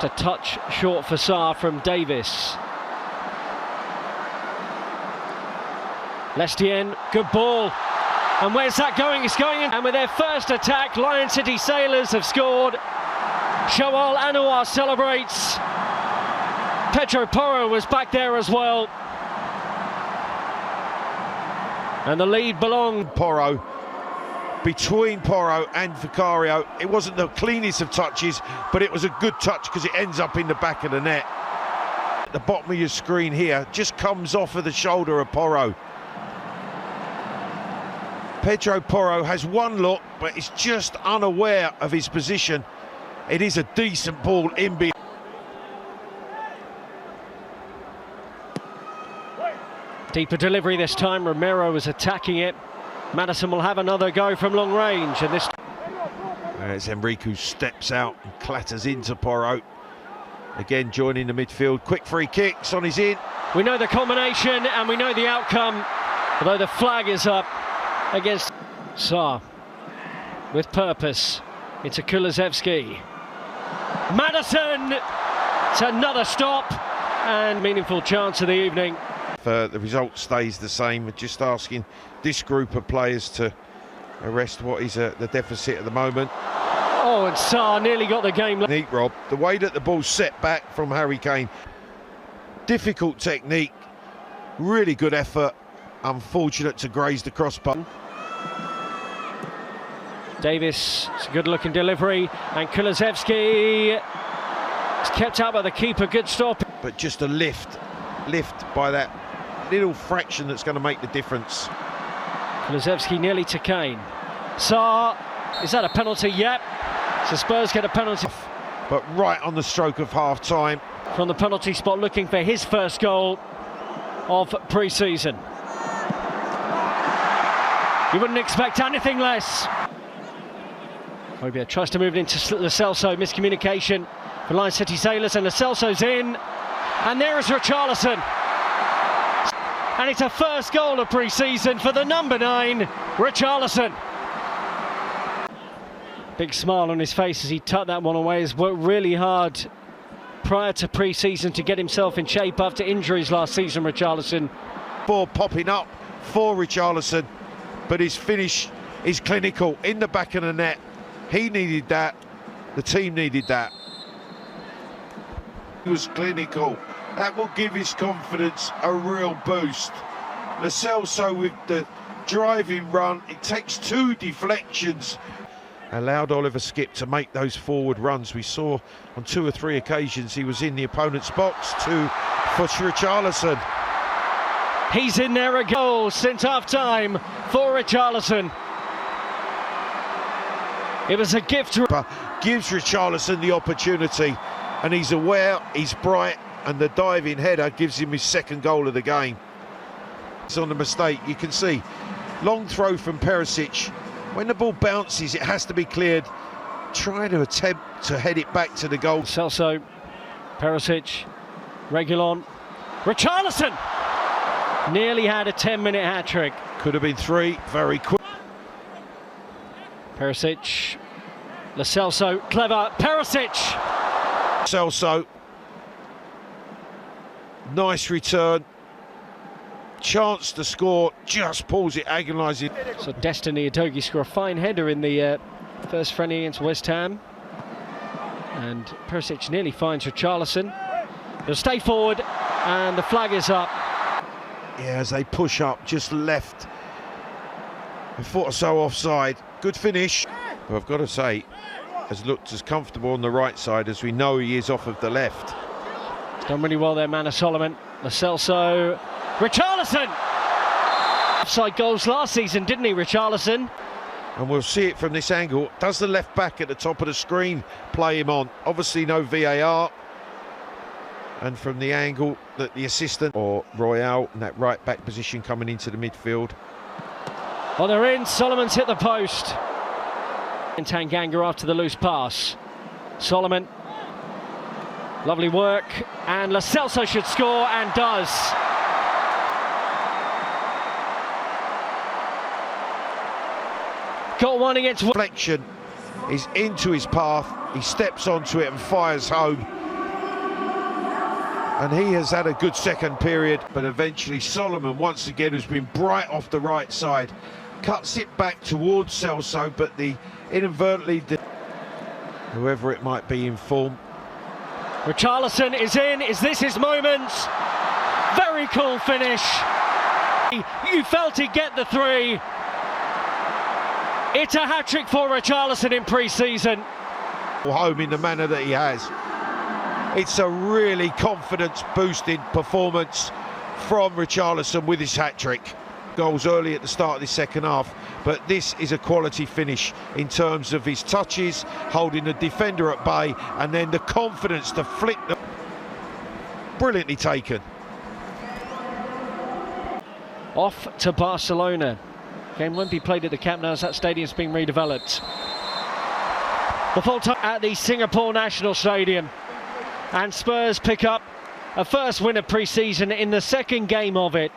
A touch short for Sarr from Davis. Lestienne, good ball. And where's that going? It's going in. And with their first attack, Lion City Sailors have scored. Shawal Anouar celebrates. Pedro Porro was back there as well. And the lead belonged. Porro, between Porro and Vicario, it wasn't the cleanest of touches, but it was a good touch because it ends up in the back of the net. At the bottom of your screen here, just comes off of the shoulder of Porro. Pedro Porro has one look, but is just unaware of his position. It is a decent ball in behind. Deeper delivery this time. Romero was attacking it. Maddison will have another go from long range, and this. It's Enrique who steps out and clatters into Porro. Again, joining the midfield. Quick free kicks on his in. We know the combination and we know the outcome, although the flag is up against Sarr with purpose into Kulusevski. Maddison, it's another stop and meaningful chance of the evening. The result stays the same. We're just asking this group of players to arrest what is the deficit at the moment. Oh, and Sarr nearly got the game. Neat, Rob. The way that the ball's set back from Harry Kane. Difficult technique, really good effort. Unfortunate to graze the crossbar. Davis, it's a good-looking delivery, and Kulusevski is kept out by the keeper. Good stop. But just a lift by that little fraction that's going to make the difference. Kulusevski nearly to Kane. Sarr, is that a penalty? Yep. So Spurs get a penalty. But right on the stroke of half-time. From the penalty spot, looking for his first goal of pre-season. You wouldn't expect anything less. Hobia tries to move it into Lo Celso. Miscommunication for Lion City Sailors, and Lo Celso's in. And there is Richarlison. And it's a first goal of pre-season for the number 9, Richarlison. Big smile on his face as he tucked that one away. He's worked really hard prior to pre-season to get himself in shape after injuries last season, Richarlison. Ball popping up for Richarlison, but his finish is clinical in the back of the net. He needed that. The team needed that. He was clinical. That will give his confidence a real boost. Lo Celso with the driving run. It takes 2 deflections. Allowed Oliver Skipp to make those forward runs. We saw on 2 or 3 occasions he was in the opponent's box for Richarlison. He's in there a goal since half-time for Richarlison. It was a gift. Gives Richarlison the opportunity, and he's aware, he's bright, and the diving header gives him his second goal of the game. It's on the mistake, you can see. Long throw from Perisic. When the ball bounces, it has to be cleared. Trying to attempt to head it back to the goal. Celso, Perisic, Reguilon, Richarlison! Nearly had a 10-minute hat-trick. Could have been 3, very quick. Perisic, Lo Celso, clever, Perisic! Celso, nice return. Chance to score, just pulls it agonising. So Destiny Udogie score a fine header in the first friendly against West Ham. And Perisic nearly finds Richarlison. They'll stay forward, and the flag is up. Yeah, as they push up, just left a foot or so offside. Good finish. But I've got to say, has looked as comfortable on the right side as we know he is off of the left. He's done really well there, Manor Solomon. Lo Celso, Richarlison! Offside goals last season, didn't he, Richarlison? And we'll see it from this angle. Does the left back at the top of the screen play him on? Obviously no VAR. And from the angle that the assistant, or Royale, in that right back position coming into the midfield. Oh, they're in. Solomon's hit the post. And Tanganga after the loose pass. Solomon. Lovely work. And Lo Celso should score, and does. Got one against... Reflection is into his path. He steps onto it and fires home. And he has had a good second period, but eventually Solomon, once again, has been bright off the right side, cuts it back towards Celso, but inadvertently, whoever it might be in form. Richarlison is in. Is this his moment? Very cool finish. You felt he'd get the 3. It's a hat-trick for Richarlison in pre-season. Home in the manner that he has. It's a really confidence-boosting performance from Richarlison with his hat-trick. Goals early at the start of the second half, but this is a quality finish in terms of his touches, holding the defender at bay, and then the confidence to flick them. Brilliantly taken. Off to Barcelona. Game won't be played at the Camp Nou as that stadium's being redeveloped. The full time at the Singapore National Stadium. And Spurs pick up a first win of pre-season in the second game of it.